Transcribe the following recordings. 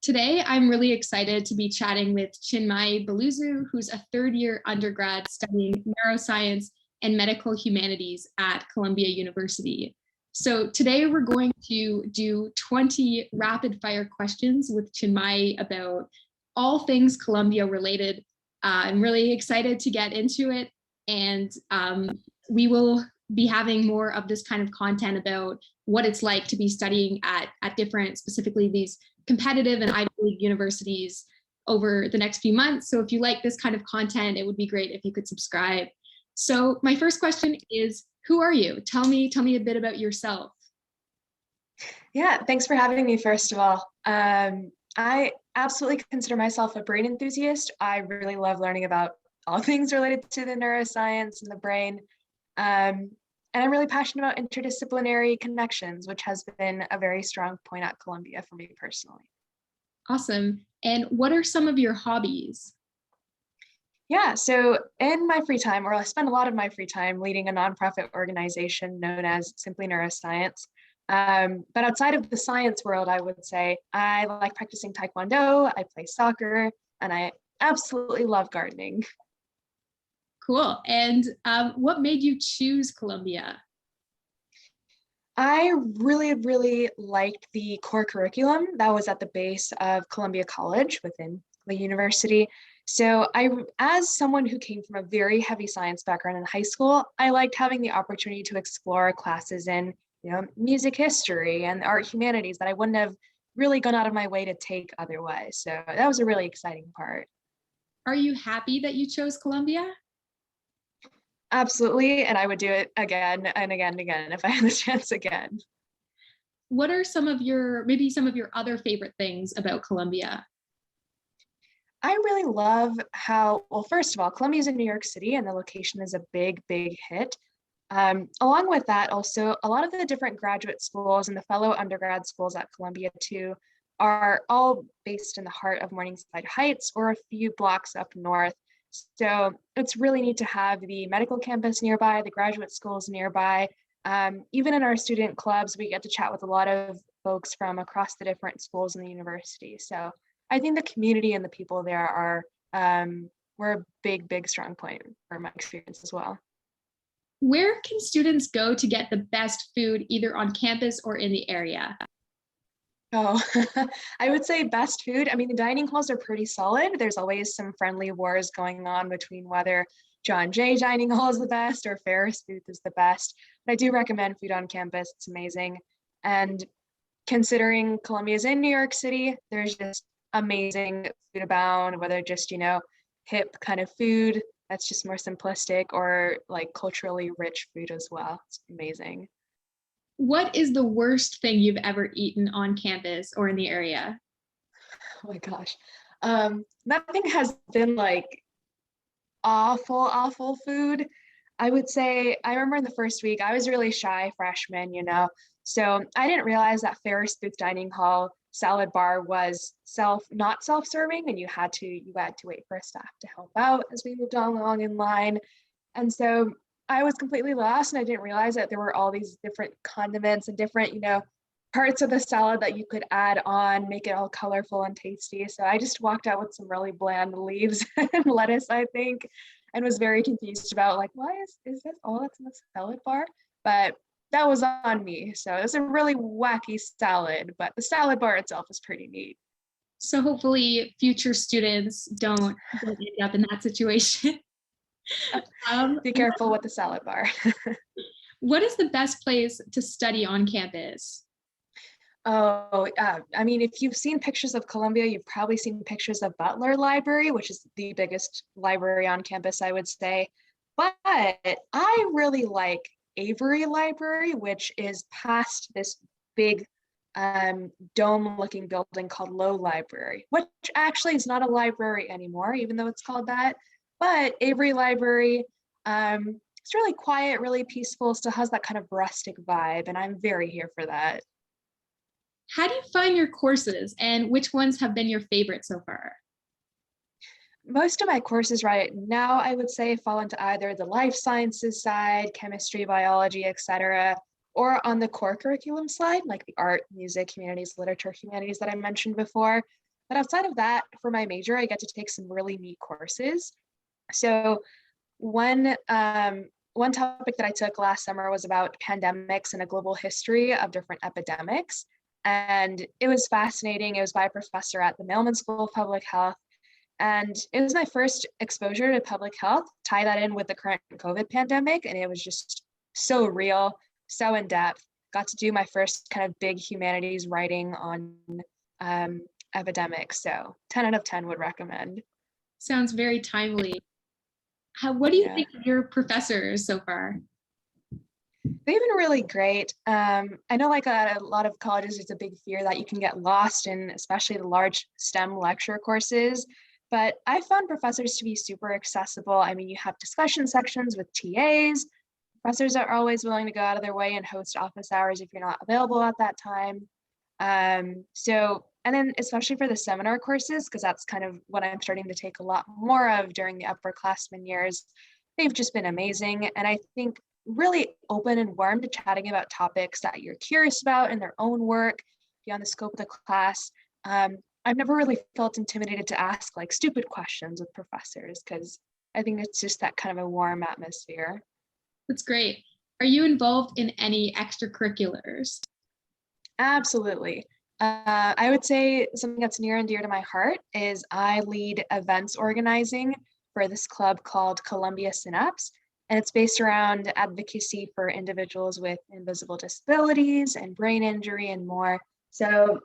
Today, I'm really excited to be chatting with Chinmayi Balusu, who's a third-year undergrad studying neuroscience and medical humanities at Columbia University. So today we're going to do 20 rapid-fire questions with Chinmayi about all things Columbia related. I'm really excited to get into it, and we will be having more of this kind of content about what it's like to be studying at different, specifically these competitive and Ivy League universities over the next few months. So if you like this kind of content, it would be great if you could subscribe. So my first question is, who are you? Tell me a bit about yourself. Yeah, thanks for having me, first of all. I absolutely consider myself a brain enthusiast. I really love learning about all things related to the neuroscience and the brain. And I'm really passionate about interdisciplinary connections, which has been a very strong point at Columbia for me personally. Awesome. And what are some of your hobbies? Yeah, so in my free time, or I spend a lot of my free time leading a nonprofit organization known as Simply Neuroscience. But outside of the science world, I would say I like practicing Taekwondo, I play soccer, and I absolutely love gardening. Cool. And what made you choose Columbia? I really liked the core curriculum that was at the base of Columbia College within the university. So as someone who came from a very heavy science background in high school, I liked having the opportunity to explore classes in, music history and art humanities that I wouldn't have really gone out of my way to take otherwise. So that was a really exciting part. Are you happy that you chose Columbia? Absolutely, and I would do it again and again and again if I had the chance again. What are some of your other favorite things about Columbia? I really love how, well, first of all, Columbia is in New York City and the location is a big hit. Along with that, also, a lot of the different graduate schools and the fellow undergrad schools at Columbia too are all based in the heart of Morningside Heights or a few blocks up north. So it's really neat to have the medical campus nearby, the graduate schools nearby. Even in our student clubs, we get to chat with a lot of folks from across the different schools in the university. So I think the community and the people there were a big strong point for my experience as well. Where can students go to get the best food, either on campus or in the area? Oh, I would say best food. I mean, the dining halls are pretty solid. There's always some friendly wars going on between whether John Jay Dining Hall is the best or Ferris Booth is the best. But I do recommend food on campus. It's amazing. And considering Columbia is in New York City, there's just amazing food abound, whether just, hip kind of food that's just more simplistic or like culturally rich food as well. It's amazing. What is the worst thing you've ever eaten on campus or in the area? Oh my gosh. Nothing has been like awful food. I would say, I remember in the first week, I was really shy freshman, so I didn't realize that Ferris Booth Dining Hall salad bar was not self-serving, and you had to wait for a staff to help out as we moved along in line. And so I was completely lost, and I didn't realize that there were all these different condiments and different, parts of the salad that you could add on, make it all colorful and tasty. So I just walked out with some really bland leaves and lettuce, I think, and was very confused about like, why is this all that's in the salad bar? But that was on me. So it was a really wacky salad, but the salad bar itself is pretty neat. So hopefully future students don't end up in that situation. Be careful with the salad bar. What is the best place to study on campus? Oh, I mean, if you've seen pictures of Columbia, you've probably seen pictures of Butler Library, which is the biggest library on campus, I would say. But I really like Avery Library, which is past this big dome-looking building called Low Library, which actually is not a library anymore, even though it's called that. But Avery Library, it's really quiet, really peaceful, still has that kind of rustic vibe, and I'm very here for that. How do you find your courses, and which ones have been your favorite so far? Most of my courses right now, I would say, fall into either the life sciences side, chemistry, biology, etc., or on the core curriculum side, like the art, music, humanities, literature, humanities that I mentioned before. But outside of that, for my major, I get to take some really neat courses. So one topic that I took last summer was about pandemics and a global history of different epidemics. And it was fascinating. It was by a professor at the Mailman School of Public Health. And it was my first exposure to public health, tie that in with the current COVID pandemic. And it was just so real, so in depth. Got to do my first kind of big humanities writing on epidemics. So 10 out of 10 would recommend. Sounds very timely. What do you Yeah. think of your professors so far? They've been really great. I know like a lot of colleges, it's a big fear that you can get lost in, especially the large STEM lecture courses. But I found professors to be super accessible. I mean, you have discussion sections with TAs. Professors are always willing to go out of their way and host office hours if you're not available at that time. And then especially for the seminar courses, because that's kind of what I'm starting to take a lot more of during the upperclassmen years, they've just been amazing. And I think really open and warm to chatting about topics that you're curious about in their own work, beyond the scope of the class. I've never really felt intimidated to ask like stupid questions with professors, because I think it's just that kind of a warm atmosphere. That's great. Are you involved in any extracurriculars? Absolutely. I would say something that's near and dear to my heart is I lead events organizing for this club called Columbia Synapse. And it's based around advocacy for individuals with invisible disabilities and brain injury and more. So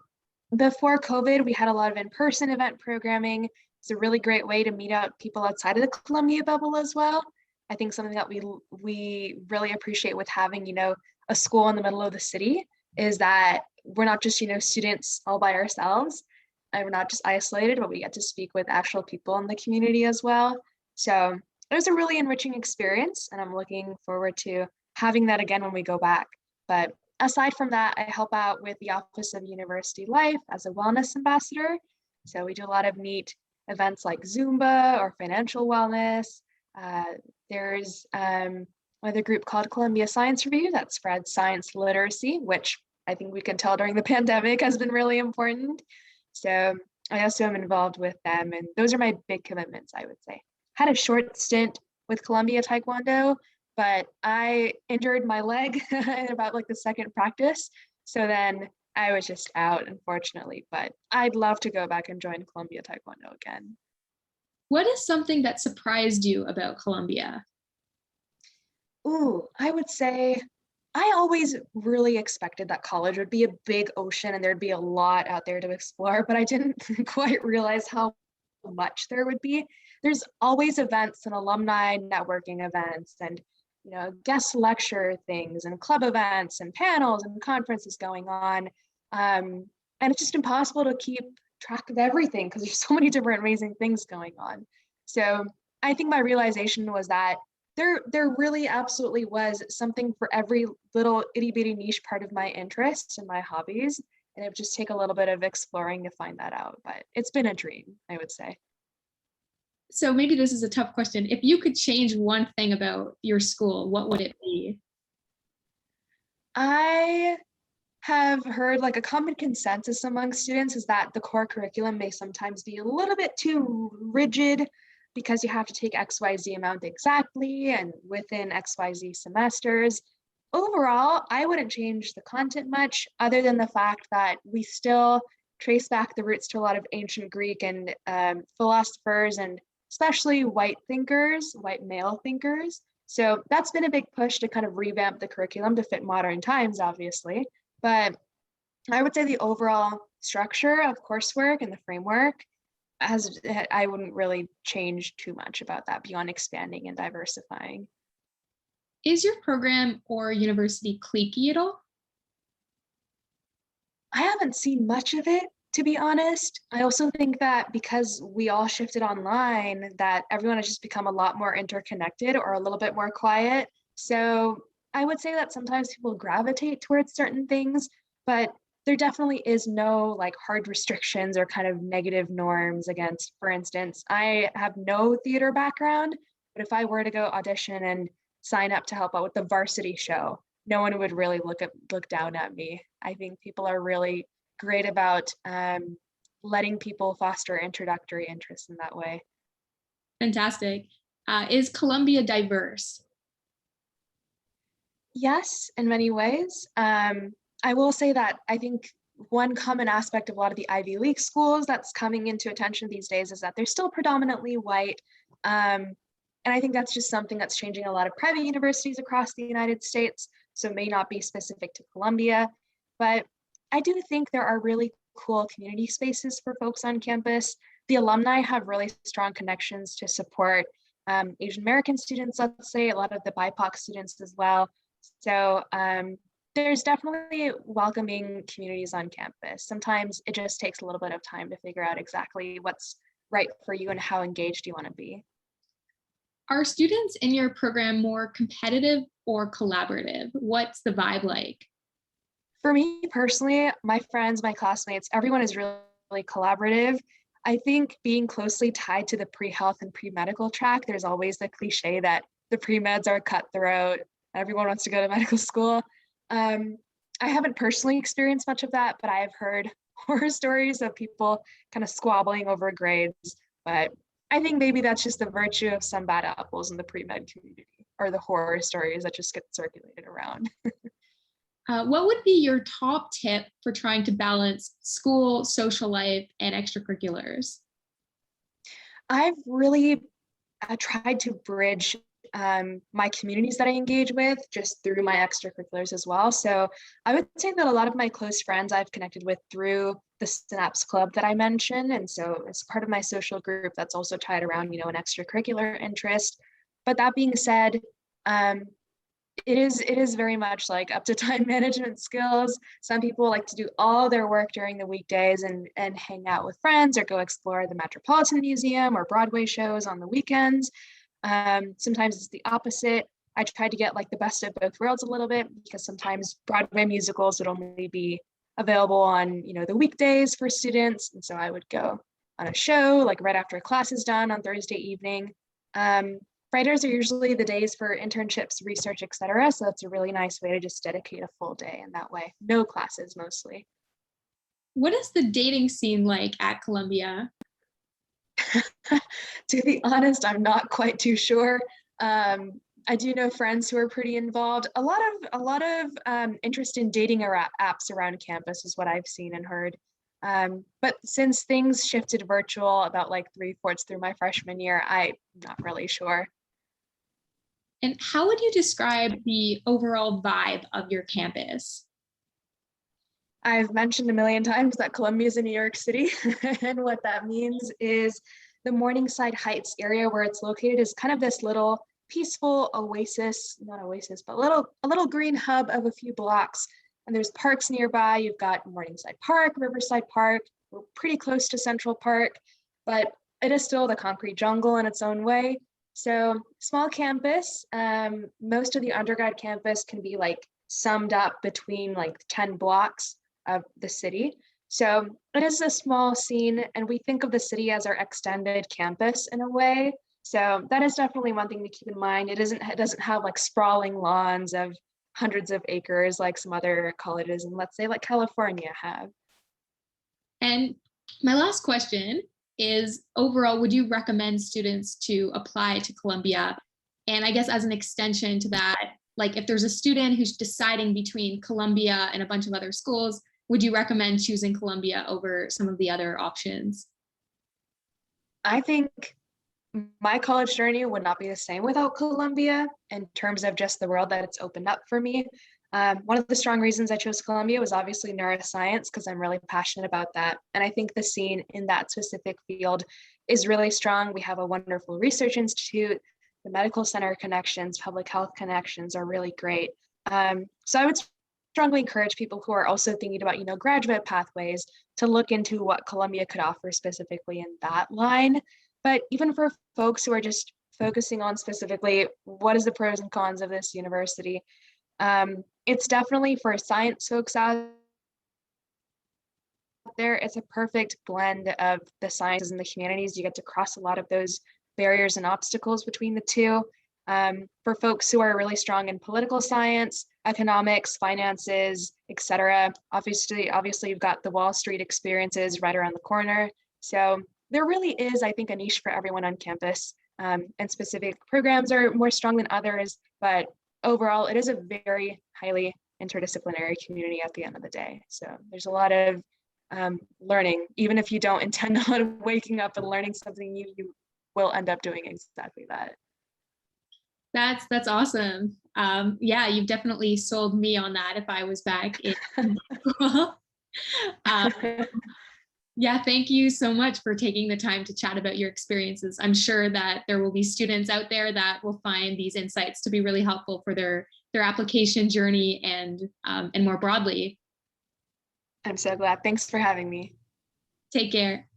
before COVID, we had a lot of in-person event programming. It's a really great way to meet out people outside of the Columbia bubble as well. I think something that we really appreciate with having, a school in the middle of the city is that we're not just, students all by ourselves, and we're not just isolated, but we get to speak with actual people in the community as well. So it was a really enriching experience, and I'm looking forward to having that again when we go back. But aside from that, I help out with the Office of University Life as a wellness ambassador. So we do a lot of neat events like Zumba or financial wellness. There's another group called Columbia Science Review that spreads science literacy, which I think we can tell during the pandemic has been really important. So I also am involved with them, and those are my big commitments, I would say. Had a short stint with Columbia Taekwondo, but I injured my leg in about like the second practice. So then I was just out, unfortunately, but I'd love to go back and join Columbia Taekwondo again. What is something that surprised you about Columbia? Ooh, I would say I always really expected that college would be a big ocean and there'd be a lot out there to explore, but I didn't quite realize how much there would be. There's always events and alumni networking events and guest lecture things and club events and panels and conferences going on. And it's just impossible to keep track of everything because there's so many different amazing things going on. So I think my realization was that there really absolutely was something for every little itty bitty niche part of my interests and my hobbies. And it would just take a little bit of exploring to find that out. But it's been a dream, I would say. So maybe this is a tough question. If you could change one thing about your school, what would it be? I have heard like a common consensus among students is that the core curriculum may sometimes be a little bit too rigid because you have to take XYZ amount exactly and within XYZ semesters. Overall, I wouldn't change the content much other than the fact that we still trace back the roots to a lot of ancient Greek and philosophers and especially white thinkers, white male thinkers. So that's been a big push to kind of revamp the curriculum to fit modern times, obviously. But I would say the overall structure of coursework and the framework I wouldn't really change too much about that beyond expanding and diversifying. Is your program or university cliquey at all? I haven't seen much of it, to be honest. I also think that because we all shifted online, that everyone has just become a lot more interconnected or a little bit more quiet. So I would say that sometimes people gravitate towards certain things, but there definitely is no like hard restrictions or kind of negative norms against, for instance, I have no theater background, but if I were to go audition and sign up to help out with the varsity show, no one would really look down at me. I think people are really great about letting people foster introductory interest in that way. Fantastic. Is Columbia diverse? Yes, in many ways. I will say that I think one common aspect of a lot of the Ivy League schools that's coming into attention these days is that they're still predominantly white. And I think that's just something that's changing a lot of private universities across the United States, so it may not be specific to Columbia. But I do think there are really cool community spaces for folks on campus. The alumni have really strong connections to support Asian American students, let's say, a lot of the BIPOC students as well. So there's definitely welcoming communities on campus. Sometimes it just takes a little bit of time to figure out exactly what's right for you and how engaged you want to be. Are students in your program more competitive or collaborative? What's the vibe like? For me personally, my friends, my classmates, everyone is really, really collaborative. I think being closely tied to the pre-health and pre-medical track, there's always the cliche that the pre-meds are cutthroat, everyone wants to go to medical school. I haven't personally experienced much of that, but I have heard horror stories of people kind of squabbling over grades. But I think maybe that's just the virtue of some bad apples in the pre-med community, or the horror stories that just get circulated around. What would be your top tip for trying to balance school, social life, and extracurriculars? I've really tried to bridge my communities that I engage with just through my extracurriculars as well. So I would say that a lot of my close friends I've connected with through the Synapse Club that I mentioned. And so it's part of my social group that's also tied around, an extracurricular interest. But that being said, it is very much like up to time management skills. Some people like to do all their work during the weekdays and hang out with friends or go explore the Metropolitan Museum or Broadway shows on the weekends. Sometimes it's the opposite. I tried to get like the best of both worlds a little bit, because sometimes Broadway musicals would only be available on, the weekdays for students. And so I would go on a show like right after class is done on Thursday evening. Fridays are usually the days for internships, research, etc. So that's a really nice way to just dedicate a full day in that way. No classes mostly. What is the dating scene like at Columbia? To be honest, I'm not quite too sure. I do know friends who are pretty involved. A lot of interest in dating apps around campus is what I've seen and heard. But since things shifted virtual about like 3/4 through my freshman year, I'm not really sure. And how would you describe the overall vibe of your campus? I've mentioned a million times that Columbia is in New York City, and what that means is the Morningside Heights area where it's located is kind of this little peaceful oasis, not oasis, but a little green hub of a few blocks. And there's parks nearby. You've got Morningside Park, Riverside Park. We're pretty close to Central Park, but it is still the concrete jungle in its own way. So small campus. Most of the undergrad campus can be like summed up between like 10 blocks of the city. So it is a small scene, and we think of the city as our extended campus in a way. So that is definitely one thing to keep in mind. It doesn't have like sprawling lawns of hundreds of acres like some other colleges in, let's say, like California have. And my last question is, overall, would you recommend students to apply to Columbia? And I guess as an extension to that, like if there's a student who's deciding between Columbia and a bunch of other schools, would you recommend choosing Columbia over some of the other options? I think my college journey would not be the same without Columbia in terms of just the world that it's opened up for me. One of the strong reasons I chose Columbia was obviously neuroscience, because I'm really passionate about that. And I think the scene in that specific field is really strong. We have a wonderful research institute. The medical center connections, public health connections are really great. So I would strongly encourage people who are also thinking about, graduate pathways to look into what Columbia could offer specifically in that line. But even for folks who are just focusing on specifically what is the pros and cons of this university, it's definitely for science folks out there. It's a perfect blend of the sciences and the humanities. You get to cross a lot of those barriers and obstacles between the two. For folks who are really strong in political science, economics, finances, etc. Obviously, you've got the Wall Street experiences right around the corner. So there really is, I think, a niche for everyone on campus. And specific programs are more strong than others, but overall, it is a very highly interdisciplinary community at the end of the day. So there's a lot of learning. Even if you don't intend on waking up and learning something new, you will end up doing exactly that. That's awesome. Yeah, you've definitely sold me on that if I was back in school. Um, yeah, thank you so much for taking the time to chat about your experiences. I'm sure that there will be students out there that will find these insights to be really helpful for their application journey and more broadly. I'm so glad. Thanks for having me. Take care.